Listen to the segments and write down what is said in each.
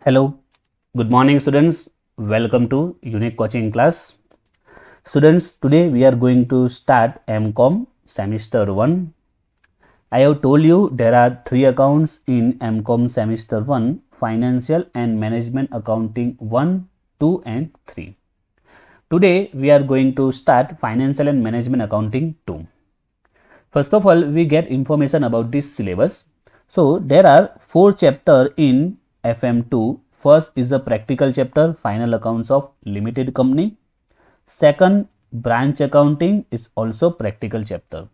Hello, good morning students. Welcome to Unique Coaching class. Students, today we are going to start Mcom semester 1. I have told you there are 3 accounts in Mcom semester 1: Financial and Management Accounting 1, 2 and 3. Today we are going to start Financial and Management Accounting 2. First of all, we get information about this syllabus. So there are 4 chapters in FM2. First is the practical chapter, final accounts of limited company. Second, branch accounting is also practical chapter.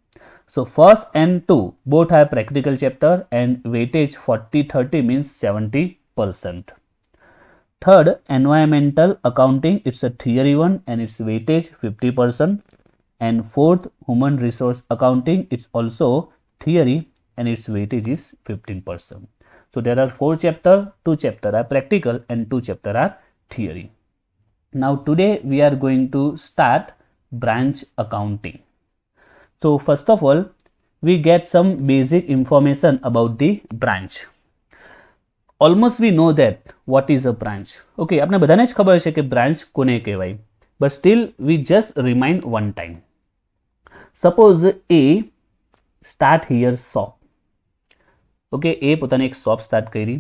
So first and 2 both are practical chapter and weightage 40-30 means 70%. Third, environmental accounting, it's a theory one and its weightage 50%. And fourth, human resource accounting, it's also theory and its weightage is 15%. So there are 4 chapters, 2 chapters are practical and 2 chapters are theory. Now today we are going to start branch accounting. So first of all, we get some basic information about the branch. Almost we know that what is a branch. Okay, આપણે બધાને જ ખબર છે કે branch કોને કહેવાય. But still we just remind one time. Suppose A start here shop. Okay, A પોતાની એક shop start કરી.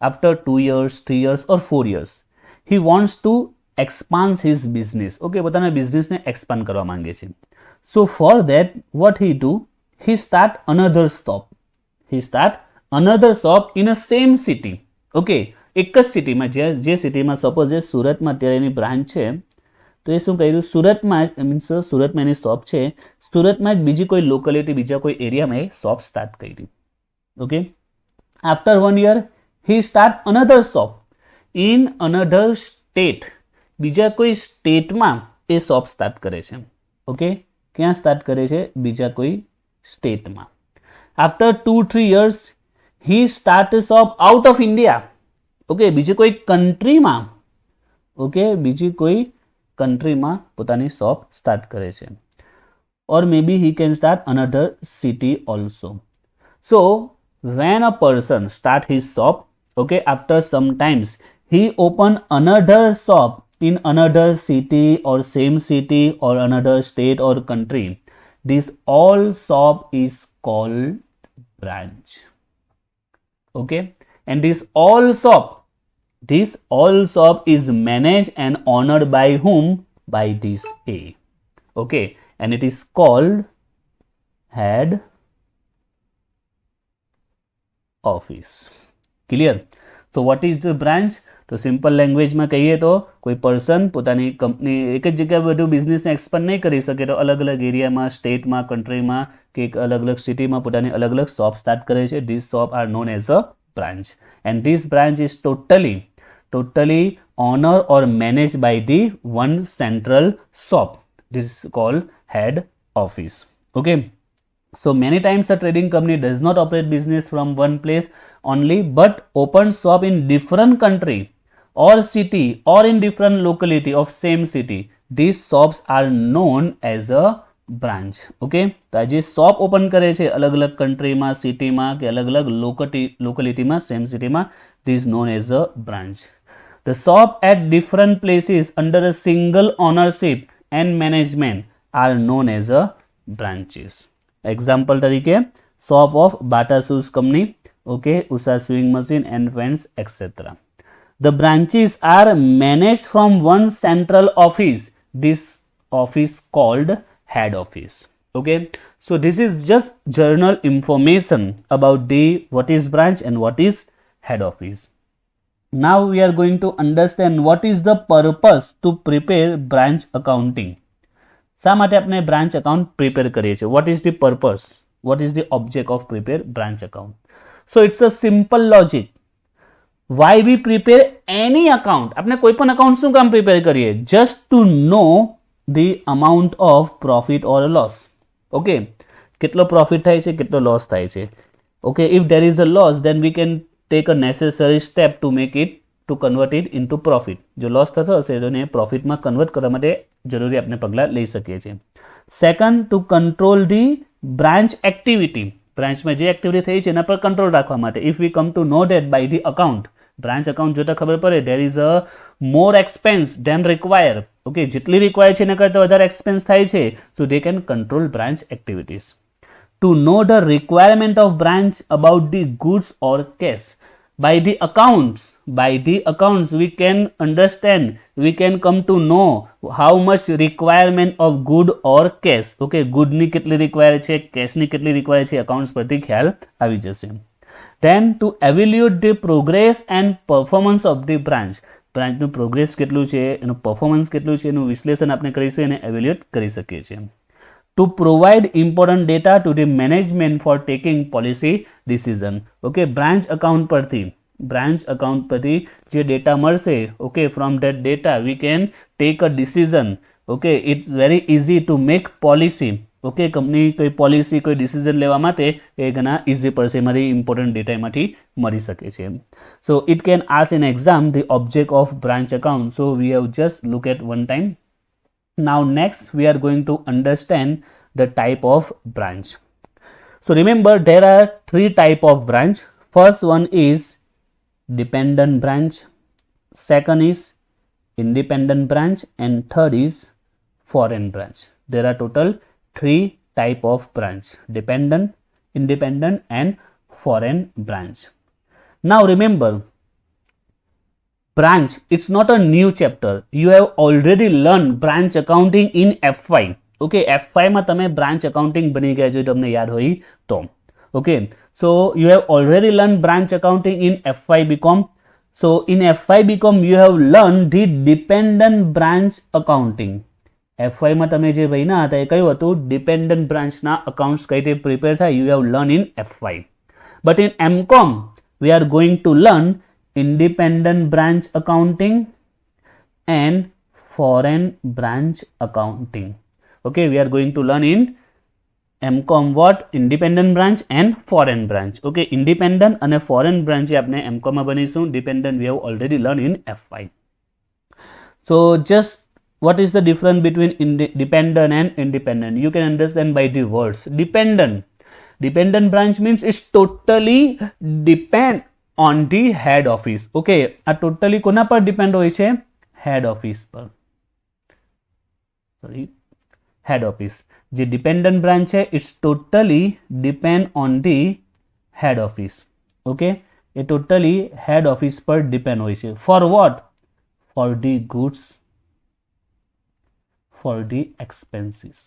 After 2 years, 3 years or 4 years, he wants to expand his business. Okay, પોતાના business ને expand કરવા માંગે છે. So for that, what he do? He start another shop. He start another shop in a same city. Okay, એક જ સિટીમાં જે સિટીમાં સપોઝ એ સુરતમાં અત્યારે એની બ્રાન્ચ છે, તો એ શું કર્યું, સુરતમાં મીન્સ સુરતમાં એની શોપ છે, સુરતમાં જ બીજી કોઈ લોકેલિટી, બીજા કોઈ એરિયામાં એ શોપ સ્ટાર્ટ કરી. Okay, after 1 year he start another shop in another state. બીજા કોઈ સ્ટેટમાં એ શોપ સ્ટાર્ટ કરે છે. ઓકે, ક્યાં સ્ટાર્ટ કરે છે? બીજા કોઈ સ્ટેટમાં. After 2-3 years he start a shop out of India. Okay, બીજી કોઈ કન્ટ્રીમાં, ઓકે, બીજી કોઈ કન્ટ્રીમાં પોતાની શોપ સ્ટાર્ટ કરે છે. Or maybe he can start another city also. So when a person start his shop, okay, after some times he open another shop in another city or same city or another state or country, this all shop is called branch. Okay, and this all shop is managed and honored by whom? By this A. Okay, and it is called head office. Clear? So what is the branch? તો simple લેંગ્વેજમાં કહીએ તો કોઈ person પોતાની company એક જ જગ્યાએ બધું બિઝનેસને એક્સપાન્ડ નહીં કરી શકે, તો અલગ અલગ એરિયામાં, સ્ટેટમાં, કન્ટ્રીમાં કે અલગ અલગ સિટીમાં પોતાની અલગ અલગ શોપ સ્ટાર્ટ કરે છે. This shop are known as a branch, and this branch is totally owned or managed by the one central shop. This is called head office. Okay, so many times a trading company does not operate business from one place only, but open shop in different country or city or in different locality of same city. These shops are known as a branch. Okay, તો આ જે shop open કરે છે અલગ અલગ કન્ટ્રીમાં, સિટીમાં કે અલગ અલગ લોકેલિટીમાં, સેમ સિટીમાં, this is known as a branch. The shop at different places under a single ownership and management are known as a branches. Example તરીકે shop of Bata Shoes Company, okay, Usha Sewing Machine and Fans, etc. The branches are managed from one central office. This office called head office. Okay, so this is just general information about the what is branch and what is head office. Now we are going to understand what is the purpose to prepare branch accounting. શા માટે આપણે branch account prepare કરીએ છીએ? What is the purpose? What is the object of prepare branch account? So it's a simple logic. Why we prepare any account? આપણે કોઈ પણ account શું કામ પ્રિપેર કરીએ? Just to know the amount of profit or loss. Okay, કેટલો profit થાય છે, કેટલો લોસ થાય છે. Okay, if there is a loss, then we can take a necessary step to make it, to convert it into profit. જો loss થતો હશે તો એને પ્રોફિટમાં કન્વર્ટ કરવા માટે જરૂરી આપણે પગલાં લઈ શકીએ છીએ. Second, to control the branch activity. બ્રાન્ચમાં જે એક્ટિવિટી થઈ છે એના પર કંટ્રોલ રાખવા માટે. If we come to know that by the account, branch account જોતા ખબર પડે there is a more expense than require. Okay, જેટલી રિક્વાયર છે એના કરતાં વધારે એક્સપેન્સ થાય છે, so they can control branch activities. To know the requirement of branch about the goods or cash, by the accounts we can understand, we can come to know how much requirement of good or cash. Okay, good ની કેટલી require છે, cash ની કેટલી require છે, accounts પરથી ખ્યાલ આવી જશે. Then to evaluate the progress and performance of the branch, બ્રાન્ચનું પ્રોગ્રેસ કેટલું છે, એનું પરફોર્મન્સ કેટલું છે, એનું વિશ્લેષણ આપણે કરીશું, એને એવેલ્યુએટ કરી શકીએ છીએ. To provide important data to the management for taking policy decision. Okay, branch account પરથી જે ડેટા મળશે, okay, from that data we can take a decision. Okay, it's very easy to make policy. Okay, company કોઈ policy કોઈ decision લેવા માટે એ ઘણા easy પડશે, મારી ઇમ્પોર્ટન્ટ ડેટા એમાંથી મળી શકે છે. So it can ask in exam the object of branch account. So we have just look at one time. Now next we are going to understand the type of branch. So remember there are three type of branch. First one is dependent branch, second is independent branch, and third is foreign branch. There are total three type of branch: dependent, independent, and foreign branch. Now remember, branch, it's not a new chapter. You have already learned branch accounting in FY. Okay, FY માં તમે branch accounting બની ગયા જો તમને યાદ હોય તો. Okay, so you have already learned branch accounting in FY Bcom. So in FY Bcom you have learned the dependent branch accounting. FY માં તમે જે ભણ્યા હતા એ કયું હતું? ડિપેન્ડન્ટ બ્રાન્ચના અકાઉન્ટ્સ કઈ રીતે પ્રિપેર થાય, you have learned in FY. But in Mcom we are going to learn independent branch accounting and foreign branch accounting. Okay, we are going to learn in Mcom what? Independent branch and foreign branch. Okay, independent અને foreign branch આપણે Mcom માં ભણીશું. Dependent we have already learned in FY. So just what is the difference between dependent and independent? You can understand by the words. Dependent branch means it's totally depend on the head office. Okay, આ totally કોના પર depend હોય છે? Head office પર. Sorry, head office. જે dependent branch છે, it's totally depend on the head office. Okay, A totally head office પર depend હોય છે. For what? For the goods, for the expenses.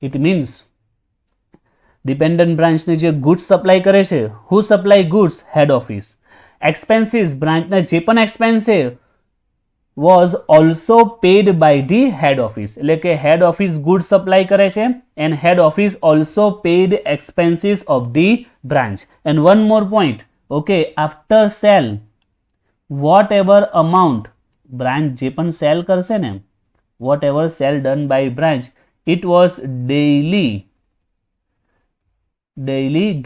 It means dependent branch ને જે goods supply કરે છે, who supply goods? Head office. Expenses, branch ના જે પણ expense છે was also paid by the head office. એટલે કે head office goods supply કરે છે and head office also paid expenses of the branch. And one more point, okay, after sale whatever amount branch જે પણ sell કરશે ને, whatever sell done by branch, it was daily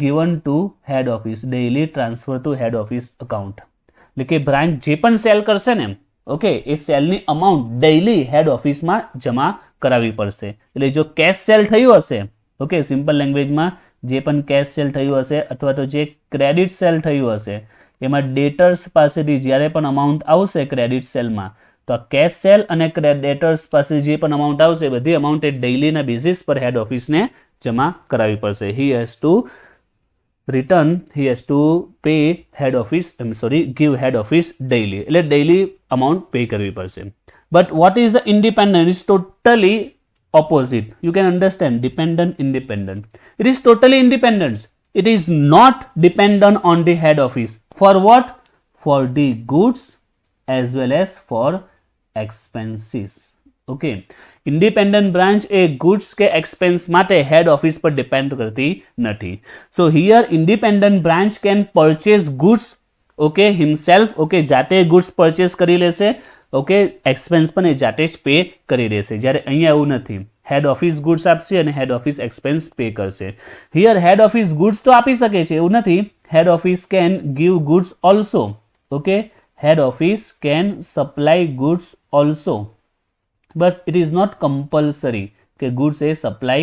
given to head office, daily transfer to head office account. એટલે કે branch જે પણ cell કરશે ને, ઓકે, એ સેલની અમાઉન્ટ ડેઇલી હેડ ઓફિસમાં જમા કરાવવી પડશે. એટલે જો કેશ સેલ થયું હશે, ઓકે, સિમ્પલ લેંગ્વેજમાં જે પણ કેશ સેલ થયું હશે અથવા તો જે ક્રેડિટ સેલ થયું હશે, એમાં ડેટર્સ પાસેથી જ્યારે પણ અમાઉન્ટ આવશે ક્રેડિટ સેલમાં, તો આ કેશ સેલ અને ડેટર્સ પાસે જે પણ અમાઉન્ટ આવશે બધી અમાઉન્ટ એ ડેઇલીના બેઝિસ પર હેડ ઓફિસને જમા કરાવવી પડશે. he has to pay head office, give head office daily. એટલે daily amount pay કરવી પડશે. But what is the independent? It's totally opposite. You can understand dependent, independent. It is totally independent. It is not dependent on the head office. For what? For the goods as well as for expenses. Okay, independent branch A goods કે expense માટે head office પર depend કરતી નથી. So here independent branch can purchase goods, okay, himself, okay, જાતે goods purchase કરી લેશે, okay, expense પણ એ જાતે જ pay કરી દેશે. જ્યારે અહીંયા એવું નથી, head office goods આપશે અને head office expense pay કરશે. Here head office goods તો આપી શકે છે, એવું નથી. Head office can give goods also. Okay, head office can supply goods also. But it is not compulsory કે goods એ supply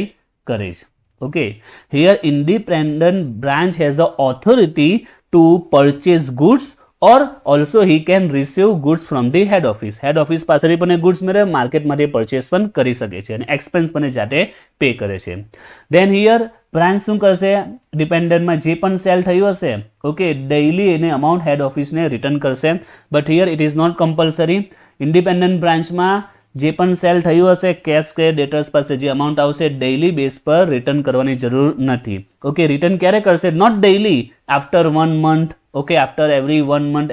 કરે છે. Okay, here independent branch has a authority to purchase goods or also he can receive goods from the head office. head office પાસેથી પણ goods મેળવે, માર્કેટમાંથી purchase પણ કરી શકે છે અને expense પણ જાતે પે કરે છે. then here branch શું કરશે, ડિપેન્ડન્ટમાં જે પણ સેલ થયું હશે, ઓકે, ડેઇલી એને અમાઉન્ટ હેડ ઓફિસને રિટર્ન કરશે. But here it is not compulsory. Independent બ્રાન્ચમાં જે પણ સેલ થયું હશે, કેશ કે ડેટર્સ પાસે જે અમાઉન્ટ આવશે, ડેઇલી બેઝ પર રિટર્ન કરવાની જરૂર નથી. ઓકે, રિટર્ન ક્યારે કરશે? Not daily, after 1 month, okay, after every 1 month,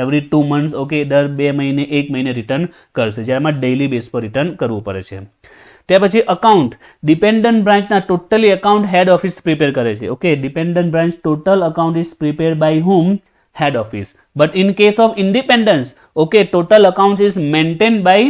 every 2 months, okay, દર 2 મહિને 1 મહિને રિટર્ન કરશે, જેમાં ડેઇલી બેઝ પર રિટર્ન કરવું પડે છે. ત્યાર પછી અકાઉન્ટ, ડિપેન્ડન્ટ બ્રાન્ચના totally account head office prepare કરે છે. Okay, dependent branch total account is prepare by whom? head office. But in case of independence, okay, total accounts is maintained by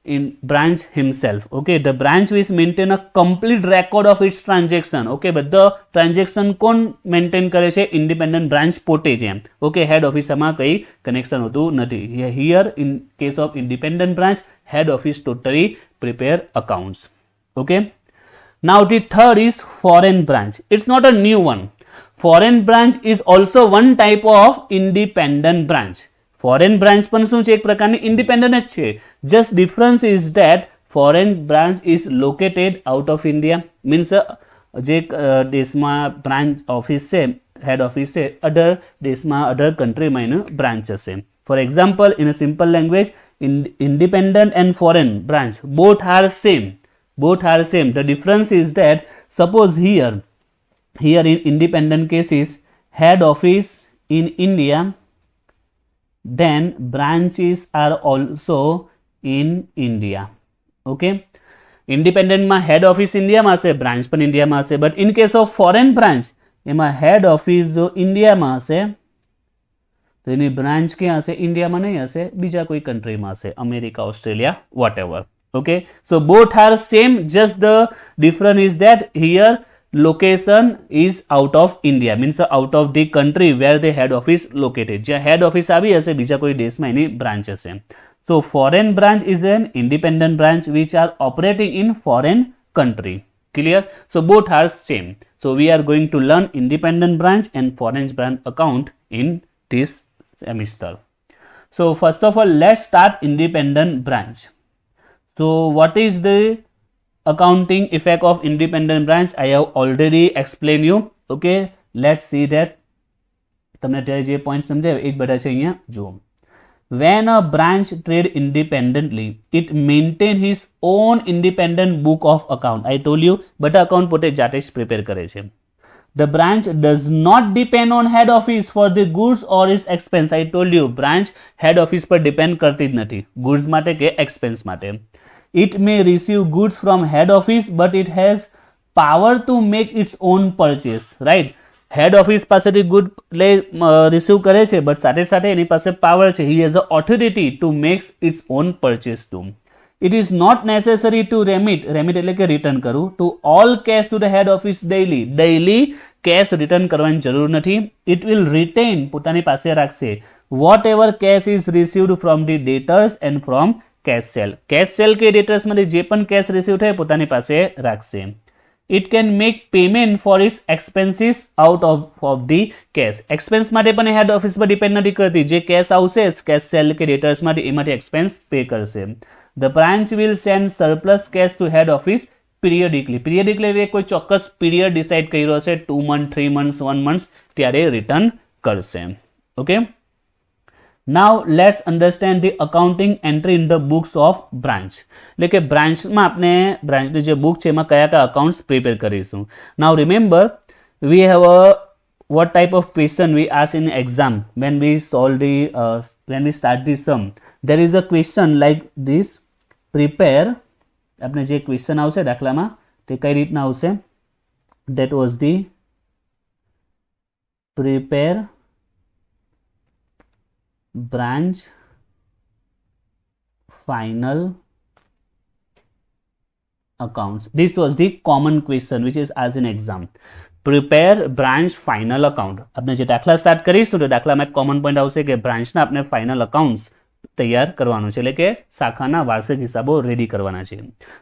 in branch himself. Okay, the branch will maintain a complete record of its transaction. Okay, બધા transaction કોણ maintain કરે છે? Independent branch પોતે જ એમ. Okay, હેડ ઓફિસમાં કંઈ connection હોતું નથી. Here in case of independent branch, head office totally prepare accounts. Okay, now the third is foreign branch. It's not a new one. Foreign branch is also one type of independent branch. Foreign branch પણ શું છે? એક પ્રકારની independent જ છે. Just difference is that foreign branch is located out of India. Means જે દેશમાં branch office છે, હેડ ઓફિસ છે, અધર દેશમાં, અધર કન્ટ્રીમાં એનું બ્રાન્ચ હશે. For example, in a simple language, independent and foreign branch both are same. The difference is that suppose here in independent cases, head office in India, then branches are also in India. Okay, independent માં head office ઇન્ડિયામાં હશે, branch પણ ઇન્ડિયામાં હશે. but in case of foreign branch, એમાં head office જો ઇન્ડિયામાં હશે તો એની બ્રાન્ચ ક્યાં હશે? ઇન્ડિયામાં નહીં હશે, બીજા કોઈ કન્ટ્રીમાં હશે, America, Australia, whatever. Okay, so both are same, just the difference is that here location is out of India, means out of the country where the head office located. જ્યાં head office આવી હશે, બીજા કોઈ દેશમાં એની branch હશે. So foreign branch is an independent branch which are operating in foreign country. Clear? So both are same. So we are going to learn independent branch and foreign branch account in this semester. So first of all, let's start independent branch. So what is the accounting effect of independent branch? I have already explained you. Okay, let's see that. તમને અત્યારે જે point સમજાયો એ જ બધા છે અહીંયા જુઓ. When a branch trade independently, it maintain his own independent book of account. I told you, બધા account પોતે જાતે જ prepare કરે છે. The branch does not depend on head office for the goods or its expense. I told you, branch head office પર depend કરતી જ નથી, goods માટે કે expense માટે. It may receive goods from head office, but it has power to make its own purchase. Right? Head office પાસેથી good receive કરે છે, બટ સાથે સાથે એની પાસે પાવર છે. He has the authority to make its own purchase too. It is not necessary to remit એટલે કે return કરવું, to all cash to the head office daily cash return કરવાની જરૂર નથી. It will retain, પોતાની પાસે રાખશે, whatever cash is received from the debtors and from cash sale. cash sale કે debtors માંથી જે પણ cash receive થાય પોતાની પાસે રાખશે. It can make payment for its expenses out of the cash. expense માટે પણ head office પર ડિપેન્ડ નથી કરતી, જે cash આવશે cash sale કે debtors માંથી એમાંથી expense પે કરશે. The branch will send surplus cash to head office periodically. એટલે કોઈ ચોક્કસ પીરિયડ ડિસાઇડ કર્યો હશે, 2 months, 3 months, 1 month, ત્યારે રિટર્ન કરશે. Okay, now let's understand the accounting entry in the books of branch. એટલે કે બ્રાન્ચમાં આપણે બ્રાન્ચની જે બુક છે એમાં કયા કયા અકાઉન્ટ્સ પ્રિપેર કરીશું. Now remember, we have a what type of question we ask in exam when we solve the when we start the sum. There is a question like this, prepare. આપણે જે question આવશે દાખલામાં તે કઈ રીતના આવશે? That was the prepare branch final accounts. This was the common question which is as in exam. Prepare branch final account. આપણે જે દાખલા સ્ટાર્ટ કરીશું તો દાખલામાં એક કોમન પોઈન્ટ આવશે કે બ્રાન્ચના આપણે ફાઇનલ અકાઉન્ટ્સ તૈયાર કરવાનું છે, એટલે કે શાખાના વાર્ષિક હિસાબો રેડી કરવાના છે.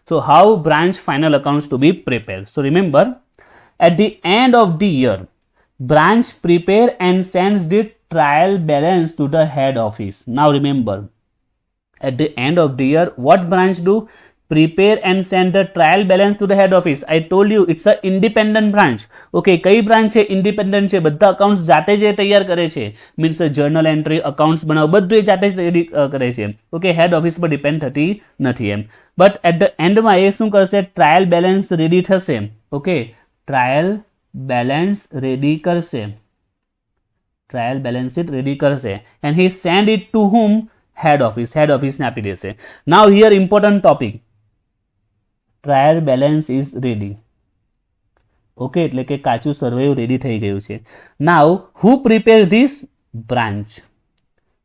So how branch final accounts to be prepared? So remember, at the end of the year, branch prepare and sends the trial balance to the head office. Now remember, at the end of the year, what branch do? Prepare and send the trial balance to the head office. I told you it's a independent branch. Okay, કઈ branch છે? Independent છે. બધા accounts જાતે જ તૈયાર કરે છે. Means journal entry, accounts બનાવ બધું એ જાતે જ કરે છે. Okay, head office પર depend થતી નથી એમ. But at the end માં એ શું કરશે? Trial balance ready થશે. Okay, trial balance ready કરશે. Trial balance sheet ready કરશે. And he send it to whom? Head office. Head office ને આપી દેશે. Now here important topic. Trial balance is ready. Okay, એટલે કે કાચું સર્વેયું રેડી થઈ ગયું છે. Now who prepare this? Branch.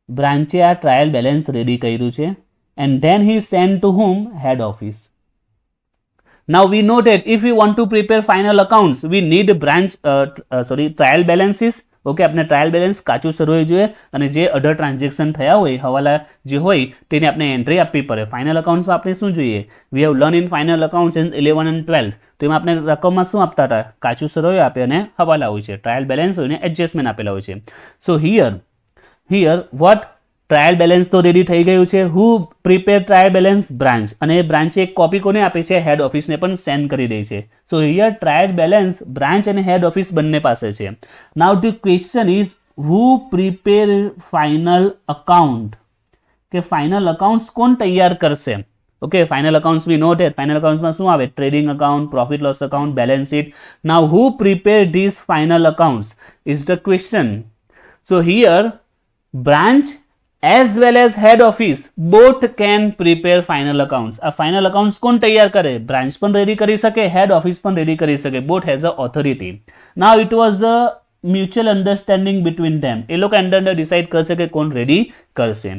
બ્રાન્ચે આ ટ્રાયલ બેલેન્સ રેડી કર્યું છે. And then he send to whom? Head office. Now we know that if we want to prepare final accounts, we need trial balances. Okay, આપણે trial balance કાચું સર્વે જોઈએ અને જે અઢર transaction થયા હોય, હવાલા જે હોય તેની આપણે એન્ટ્રી આપવી પડે. ફાઇનલ અકાઉન્ટ્સમાં આપણે શું જોઈએ? We have learn in final accounts in 11 and 12. તો એમાં આપણે રકમમાં શું આપતા હતા? કાચું સર્વે આપે અને હવાલા હોય છે. ટ્રાયલ બેલેન્સ હોય ને એડજસ્ટમેન્ટ આપેલા હોય છે. So here what? Trial balance તો રેડી થઈ ગયું છે. Who prepare trial balance? Branch. અને એ બ્રાન્ચે એક કોપી કોને આપે છે? હેડ ઓફિસને પણ સેન્ડ કરી દે છે. So here trial balance branch અને હેડ ઓફિસ બંને પાસે છે. Now the question is who prepare final account? કે ફાઇનલ અકાઉન્ટ્સ કોણ તૈયાર કરશે? Okay, final accounts we know that. Final અકાઉન્ટ્સમાં શું આવે? Trading account, profit loss account, balance sheet. Now who prepare this final accounts is the question. So here branch as well as head office both can prepare final accounts. આ final accounts કોણ તૈયાર કરે? branch પણ ready કરી શકે, head office પણ ready કરી શકે. both has a authority. Now it was a mutual understanding between them. એ લોકો અંદર decide કરશે કે કોણ રેડી કરશે.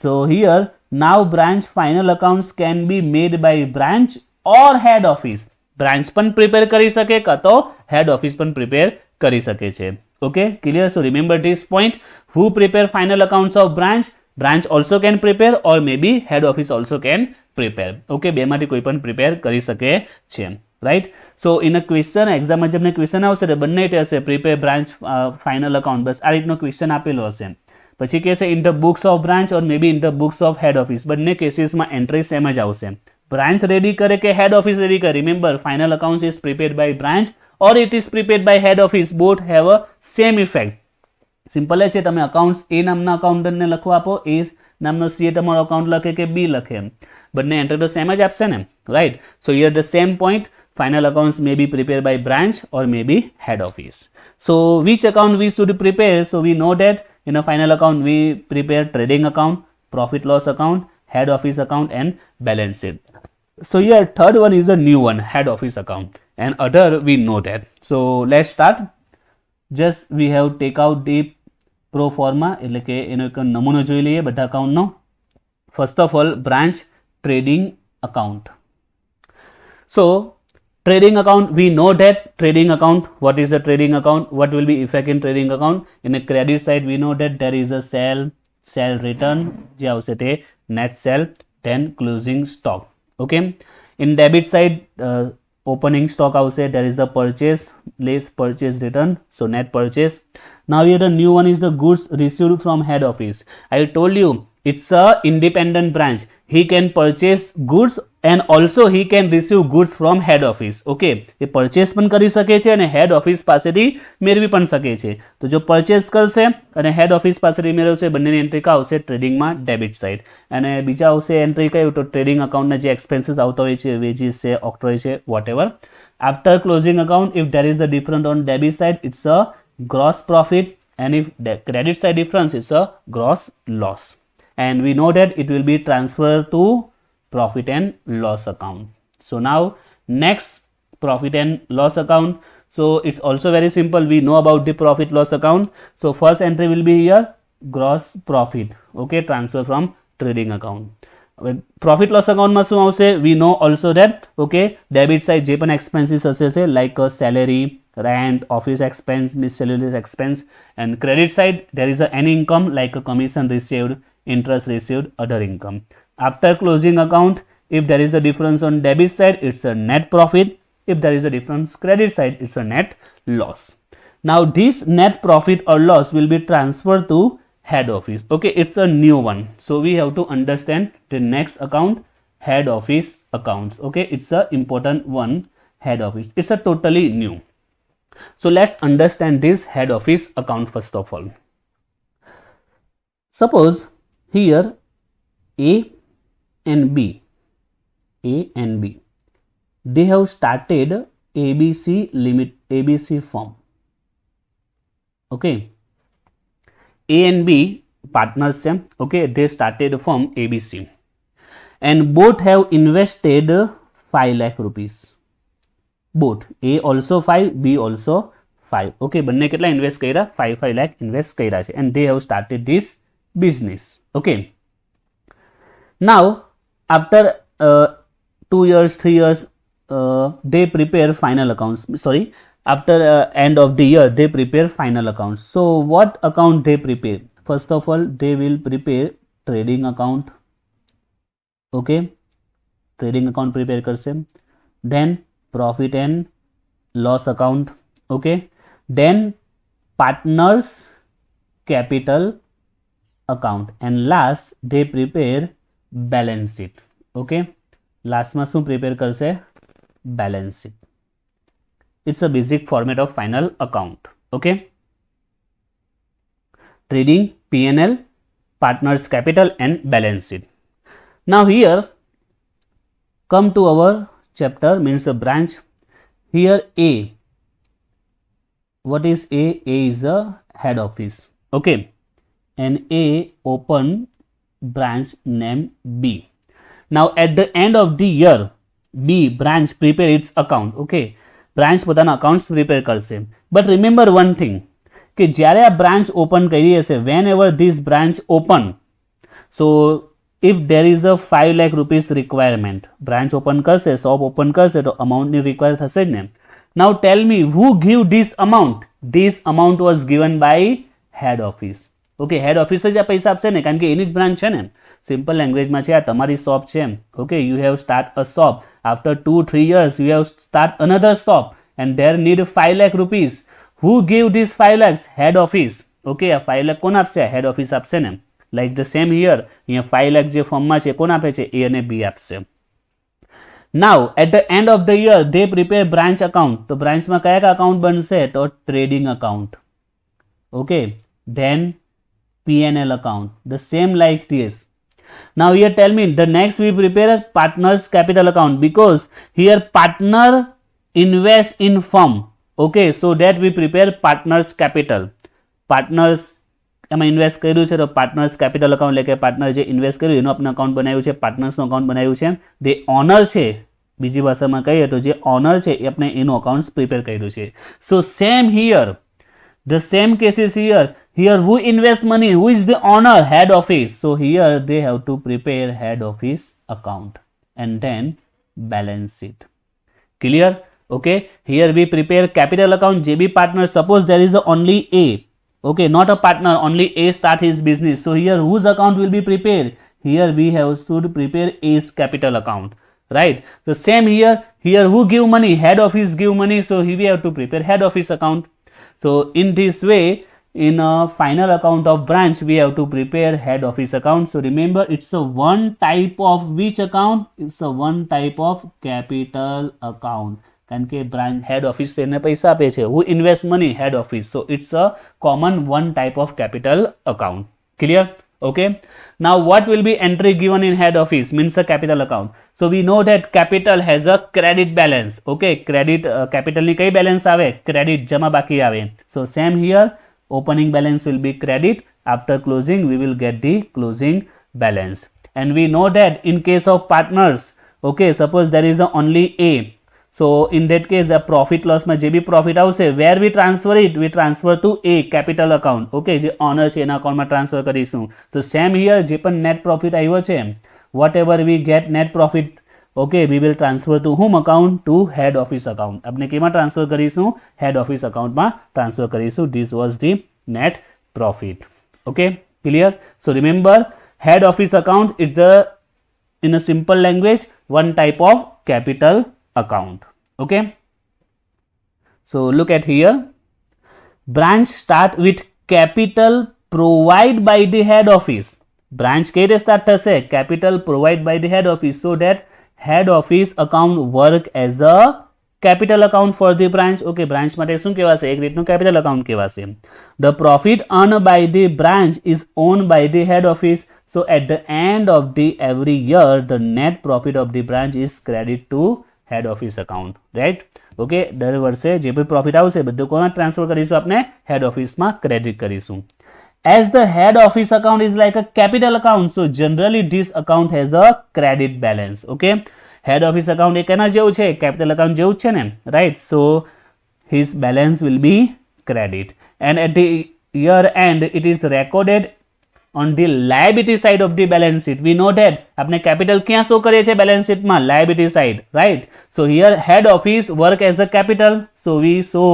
So here now branch final accounts can be made by branch or head office. branch પણ prepare કરી શકે કાં તો head office પણ prepare કરી શકે છે. Okay, clear? So remember this point. Who prepare final accounts of branch? Branch also can prepare or maybe head office also can prepare. Okay, બેમાંથી કોઈ પણ prepare કરી શકે છે. Right? So in a question, exam માં જેમને question આવશે તો બંને તે હશે prepare branch final account. બસ આ રીતનો question આપેલો હશે. પછી કહેશે in the books of branch or maybe in the books of head office. બંને કેસીસમાં એન્ટ્રી સેમ જ આવશે. branch રેડી કરે કે head office રેડી કરે? Remember, final accounts is prepared by branch or it is prepared by head office. Both have a same effect. Simple છે. તમે accounts એ નામના અકાઉન્ટન્ટને લખવા આપો, એ નામનો સીએ તમારો અકાઉન્ટ લખે કે બી લખે, એમ બંને એન્ટ્રી તો સેમ જ આપશે ને. Right? So here the same point. Final accounts may be prepared by branch or maybe head office. So which account we should prepare? So we know that in a final account we prepare trading account, profit loss account, head office account and balance sheet. So here third one is a new one, head office account, and other we know that. So let's start. Just we have take out the pro forma, એટલે કે એનો એક નમૂનો જોઈ લઈએ બધા અકાઉન્ટનો. First of all branch trading account. So trading account, we know that trading account, what is a trading account, what will be effect in trading account? In a credit side we know that there is a sell return જે આવશે તે net sell, then closing stock. Okay, in debit side opening stock આવશે, there is the purchase less purchase return, so net purchase. Now here the new one is the goods received from head office. I told you it's a independent branch. He can purchase goods and also he can receive goods from head office. Okay, A purchase પણ કરી શકે છે અને head office પાસેથી મેળવી પણ શકે છે. તો જો purchase કરશે અને head office પાસેથી મેળવશે, બંનેની એન્ટ્રી કા આવશે? ટ્રેડિંગમાં ડેબિટ સાઇડ. અને બીજા આવશે એન્ટ્રી કયું? તો ટ્રેડિંગ અકાઉન્ટના જે એક્સપેન્સીસ આવતા હોય છે, વેજીસ છે, ઓક્ટ્રોય છે, whatever. After closing account, if there is the difference on debit side, it's a gross profit, and if the credit side difference, it's a gross loss. And we know that it will be transferred to profit and loss account. So now next, profit and loss account. So it's also very simple. We know about the profit loss account. So first entry will be here gross profit. Okay, transfer from trading account. Profit loss account માં શું આવશે? We know also that okay, debit side જે પણ expenses હશે like a salary, rent, office expense, miscellaneous expense, and credit side there is any income like a commission received, interest received, other income. After closing account, if there is a difference on debit side, it's a net profit. If there is a difference credit side, it's a net loss. Now this net profit or loss will be transferred to head office. Okay, it's a new one. So we have to understand the next account, head office accounts. Okay, it's a important one, head office. It's a totally new. So let's understand this head office account first of all. Suppose here A and B, they have started ABC firm. Okay, A and B partners, okay, they started firm ABC and both have invested 5 lakh rupees. Both A also 5, B also 5. Okay, બંને કેટલા invest કર્યા? 5 lakh invest કર્યા છે and they have started this business. Okay, now after 2 years, 3 years, they prepare final accounts. Sorry, after end of the year they prepare final accounts. So what account they prepare? First of all, they will prepare trading account. Okay, trading account prepare करसे. Then profit and loss account. Okay, then partners capital account and last they prepare balance sheet. Okay, last માં શું prepare કરશે? Balance sheet. It's a basic format of final account. Okay, trading, P&L, partners capital and balance sheet. Now here come to our chapter, means a branch. Here A, what is A? A is a head office. Okay, and A open branch name B. Now at the end of the year B branch prepare its account. Okay, branch પોતાના accounts prepare કરશે. But remember one thing, કે જ્યારે આ branch open કરી હશે, whenever this branch open, so if there is a 5 lakh rupees requirement, branch open કરશે, shop open કરશે, તો amount ની require થશે જ ને. Now tell me who give this amount? This amount was given by head office. Okay, head office જ આ પૈસા આપશે ને, કારણ કે એની જ branch છે ને. સિમ્પલ લેંગ્વેજમાં છે, આ તમારી શોપ છે. Okay, you have start a shop. After 2-3 years you have start another shop and there need 5 lakh rupees. Who give this 5 lakhs? Head office. Okay, આ 5 lakh કોણ આપશે? head office આપશે ને. Like the same here, અહીંયા 5 lakh જે ફોર્મમાં છે કોણ આપે છે? A અને B આપશે. Now at the end of the year they prepare branch account. તો બ્રાન્ચમાં કયા કયા અકાઉન્ટ બનશે? તો trading account. Okay, then P&L account. The same like this. Now here tell me, the next we prepare a partners capital account because here partner invest in firm. Okay, so that we prepare partners capital. Partners એમાં invest કર્યું છે તો partners capital account એટલે કે partner જે invest કર્યું એનું આપણે અકાઉન્ટ બનાવ્યું છે, પાર્ટનર્સનું અકાઉન્ટ બનાવ્યું છે. જે ઓનર છે, બીજી ભાષામાં કહીએ તો જે ઓનર છે એ આપણે એનું અકાઉન્ટ પ્રિપેર કર્યું છે. So same here, the same cases here. Here who invest money? Who is the owner? Head office. So here they have to prepare head office account and then balance sheet. Clear? Okay, here we prepare capital account, JB partner. Suppose there is only A. Okay, not a partner, only A start his business. So here whose account will be prepared? Here we have to prepare A's capital account. Right? So same here. Here who give money? Head office give money. So here we have to prepare head office account. So in this way, in a final account of branch we have to prepare head office account. So remember, it's a one type of which account? It's a one type of capital account. કારણ કે branch હેડ office તેને પૈસા આપે છે. who invest money? head office. So it's a common one type of capital account. Clear? Okay, now what will be entry given in head office? Means a capital account. So we know that capital has a credit balance. Okay, credit capital ની કઈ balance આવે? credit, જમા બાકી આવે. So same here, opening balance will be credit. After closing we will get the closing balance. And we know that in case of partners, okay, suppose there is only A. So in that case, a profit loss માં જે બી profit આવશે, where we transfer it? We transfer to A capital account. Okay, જે owner છે એના અકાઉન્ટમાં transfer કરીશું. So same here, જે પણ net profit આવ્યો છે, whatever we get net profit, okay, we will transfer to whom account? To head office account. આપણે કેમાં ટ્રાન્સફર કરીશું? head office accountમાં ટ્રાન્સફર કરીશું. This was the net profit. Okay, clear? So remember, head office account is the, in a simple language, one type of capital account. Okay, so look at here. branch start with capital provide by the head office. Branch કઈ રીતે start થશે? Capital provide by the head office, so that head office account work as a capital account for the branch. Okay, branch માટે શું કહેવાશે? એક રીતનું capital account કહેવાશે. The profit earned by the branch is owned by the head office. So at the end of the every year, the net profit of the branch is credited to head office account, right? Okay, દર વર્ષે જે પણ profit આવશે બધું કોના transfer કરીશું? આપણે head office માં ક્રેડિટ કરીશું. As the head office account is like a capital account, so generally this account has a credit balance. Okay, head office account એ કેના જેવું છે? Capital account જેવું છે ને, right? So his balance will be credit, and at the year end it is recorded on the liability side of the balance sheet. We know that આપણે capital ક્યાં show કરીએ છીએ balance sheet માં? Liability side, right? So here head office work as a capital, so we show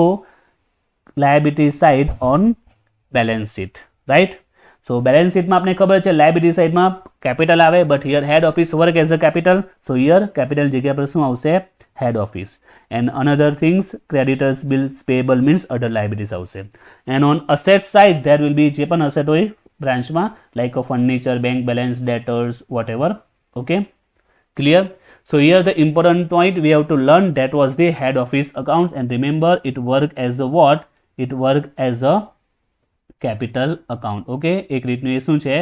liability side on balance sheet, right? So balance sheet માં આપણે ખબર છે liability side માં capital આવે, but here head office work as a capital, so here capital જગ્યા પર શું આવશે? Head office. And another things, creditors bills payable means other liabilities આવશે. And on asset side there will be જે પણ asset હોય branch માં, like a furniture, bank balance, debtors, whatever. Okay, clear? So here the important point we have to learn, that was the head office accounts, and remember it work as a what? It work as a capital account. Okay, એક રીતનું એ શું છે?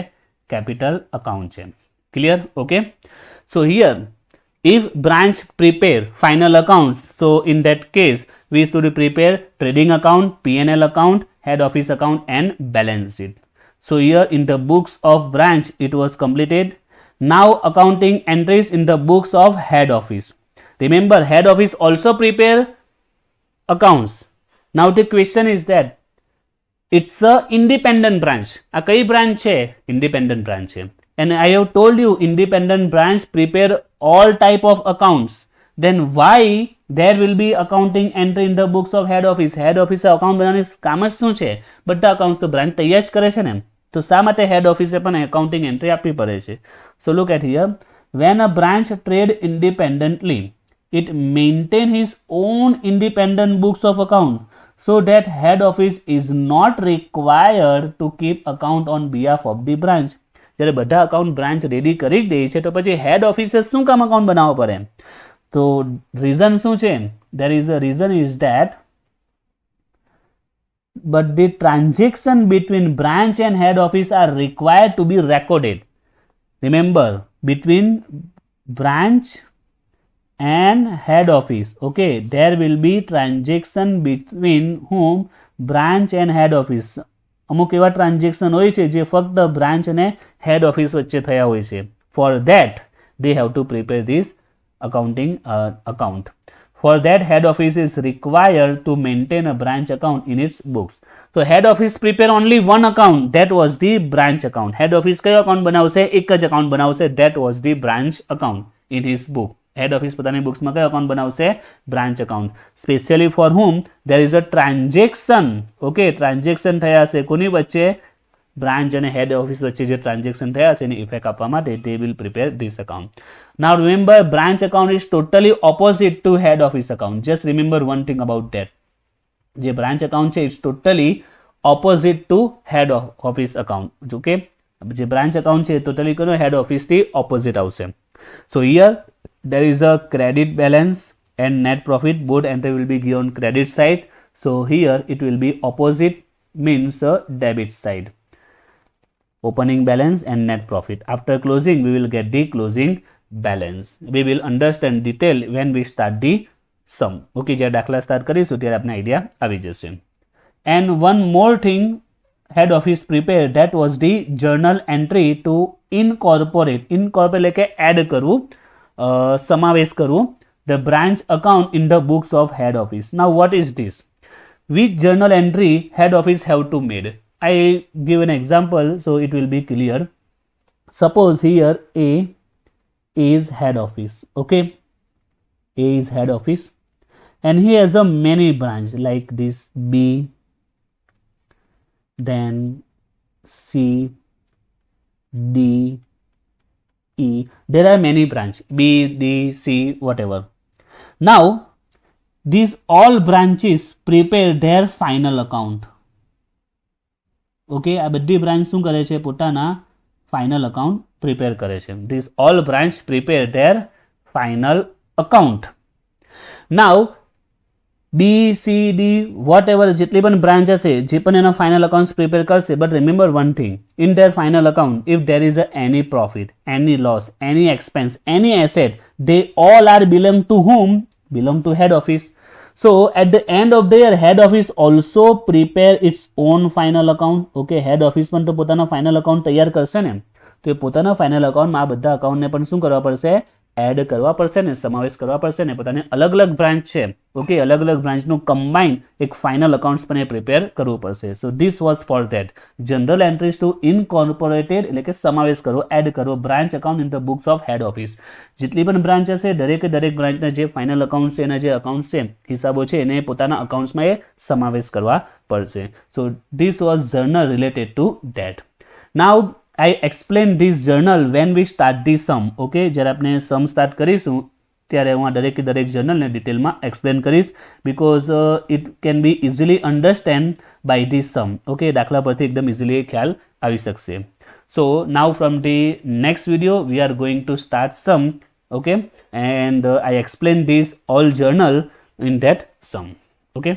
Capital account છે. Clear? Okay, so here if branch prepare final accounts, so in that case we should prepare trading account, P&L account, head office account and balance sheet. So here in the books of branch it was completed. Now accounting entries in the books of head office. Remember head office also prepare accounts. Now the question is that it's a independent branch. આ કઈ branch છે? Independent branch છે. And I have told you independent branch prepare all type of accounts. Then why there will be accounting entry in the books of head office? Head office account બનાવવાની કામ જ શું છે? બધા accounts તો branch તૈયાર જ કરે છે ને, તો શા માટે head office પણ accounting entry આપવી પડે છે? So look at here, when a branch trade independently, it maintain his own independent books of account, so that head office is not required to keep account on behalf of the branch. જ્યારે બધા account branch ready કરી જ દે છે તો પછી હેડ ઓફિસે શું કામ અકાઉન્ટ બનાવવો પડે? તો રીઝન શું છે? there is a reason is that but the transaction between branch and head office are required to be recorded. Remember, between branch and head office, okay, there will be transaction between whom? Branch and head office. અમુક એવા transaction હોય છે જે ફક્ત branch અને head office વચ્ચે થયા હોય છે. For that they have to prepare this accounting account. For that head office is required to maintain a branch account in its books. So head office prepare only one account, that was the branch account. Head office કયો account બનાવશે? એક જ account બનાવશે, that was the branch account in his book. Head office પોતાની બુક્સમાં કયો account બનાવશે? branch account. Specially for whom there is a transaction. Okay, transaction થયા છે કોની વચ્ચે? branch અને head office વચ્ચે જે transaction થયા છે એની ઇફેક્ટ આપવા માટે they will prepare this account. Now remember, branch account is totally opposite to head office account. Just remember one thing about that. જે branch account છે it's totally opposite to head office account. Okay, જે branch account છે totally કોનો? head office થી opposite આવશે. So here there is a credit balance and net profit, both entry will be given credit side. So here it will be opposite, means a debit side. Opening balance and net profit. After closing we will get the closing balance. We will understand detail when we start the sum. Okay, જ્યારે દાખલા start કરીશું ત્યારે આપણે idea આવી જશે. And one more thing head office prepared, that was the journal entry to incorporate એટલે કે add કરવું, સમાવેશ કરવું the branch account in the books of head office. Now what is this? Which journal entry head office have to made? I give an example so it will be clear. Suppose here A is head office. Okay, A is head office and he has a many branch like this B, then C, D, E. There are many branch B, D, C, whatever. Now these all branches prepare their final account. Okay, આ બધી branch શું કરે છે? પોતાના final account prepare કરે છે. This all branch prepare their final account. Now B C D whatever જેટલી પણ બ્રાન્ચ હશે જે પણ એના ફાઇનલ અકાઉન્ટ પ્રિપેર કરશે, but remember one thing, in their final account if there is any profit, any loss, any expense, any asset, they all are belong to whom? Belong to head office. So at the end of the year, head office also prepare its own final account. Okay, head office પણ તો પોતાના final account તૈયાર કરશે ને, તો એ પોતાના final અકાઉન્ટમાં આ બધા અકાઉન્ટને પણ શું કરવા પડશે? એડ કરવા પડશે ને, સમાવેશ કરવા પડશે ને. પોતાની અલગ અલગ બ્રાન્ચ છે, ઓકે, અલગ અલગ બ્રાન્ચનું કમ્બાઇન એક ફાઇનલ અકાઉન્ટ્સ પણ એ પ્રિપેર કરવું પડશે. So this was for that general entries to incorporated, એટલે કે સમાવેશ કરવો, એડ કરવો branch account in the books of head office. જેટલી પણ બ્રાન્ચ હશે દરેકે દરેક બ્રાન્ચના જે ફાઇનલ અકાઉન્ટ છે, એના જે અકાઉન્ટ છે, હિસાબો છે, એને પોતાના અકાઉન્ટ્સમાં એ સમાવેશ કરવા પડશે. So this was journal related to that. Now I explain this journal when we start the sum. Okay, જ્યારે આપણે સમ સ્ટાર્ટ કરીશું ત્યારે હું આ દરેકે દરેક જર્નલને ડિટેલમાં એક્સપ્લેન કરીશ, because it can be easily understand by the sum. Okay, દાખલા પરથી એકદમ ઇઝીલી ખ્યાલ આવી શકશે. So now from the next video we are going to start sum. Okay, and I explain this all journal in that sum. Okay.